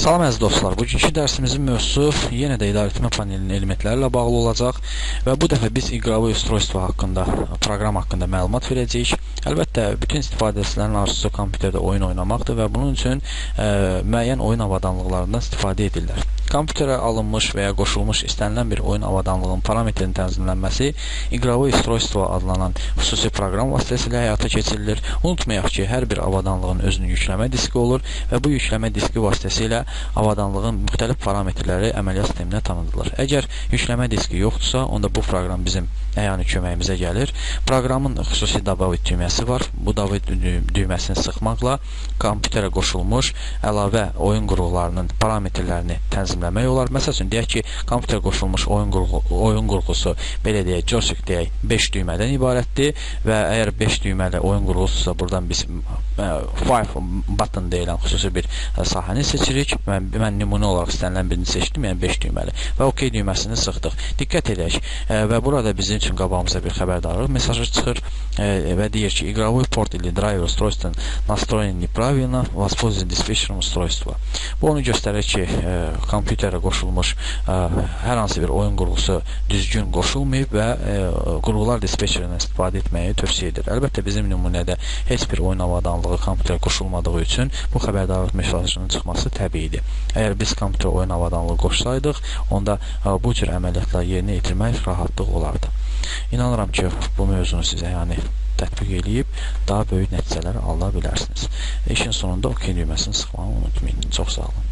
Salam əziz dostlar, bugünkü dərsimizin mövzusu yenə də idarəetmə panelinin elementləri ilə bağlı olacaq və bu dəfə biz iqravi устройство haqqında, proqram haqqında məlumat verəcəyik. Əlbəttə, bütün istifadəçilərin arzusu kompüterdə oyun oynamaqdır və bunun üçün müəyyən oyun avadanlıqlarından istifadə edirlər. Kompüterə alınmış və ya qoşulmuş istənilən bir oyun avadanlığının parametrinin tənzimlənməsi iqravi устройство adlanan xüsusi proqram vasitəsilə həyata keçirilir. Unutmayaq ki, hər bir avadanlığın özünün yükleme diski olur və bu yükleme diski vasitəsilə avadanlığın müxtəlif parametrləri əməliyyat sisteminə tanıdılır. Əgər yükleme diski yoxdursa, onda bu proqram bizim əyani köməyimizə gəlir. Proqramın xüsusi добавить düyməsi var. Bu добавить düyməsini sıxmaqla kompüterə qoşulmuş əlavə oyun qurğularının parametrlərini tənzimləmək olar. Məsəl üçün, deyək ki, kompüterə qoşulmuş oyun qurğusu, belə deyək, joystick deyək, 5 düymədən ibarətdir və əgər 5 düyməli oyun qurğususa, buradan biz 5 button deyilən xüsusi bir sahəni seçirik. Mən nümunə olaraq istənilən birini seçdim, yəni 5 düyməli və OK düyməsini sıxdıq. Diqqət edək və burada bizim üçün qabağımıza bir xəbərdarlıq mesajı çıxır və deyir ki, игровой порт или драйвер устройства настроен неправильно, воспользуйтесь диспетчером устройства. Bu onu göstərir ki, kompüterə qoşulmuş hər hansı bir oyun qurğusu düzgün qoşulmayıb və qurğular dispetçerindən istifadə etməyi tövsiyə edir. Əlbəttə, bizim nümunədə heç bir oyun avadanlığı kompüterə qoşulmadığı üçün bu xəbərdarlıq mesajının çıxması təbiidir. Əgər biz kompüterə oyun avadanlığı qoşsaydıq, onda bu cür əməliyyatlar yerinə yetirmək rahatlıq olardı. İnanıram ki, bu mövzunu sizə tətbiq edib daha böyük nəticələr ala bilərsiniz. İşin sonunda OK düyməsini sıxmağı unutmayın. Çox sağ olun.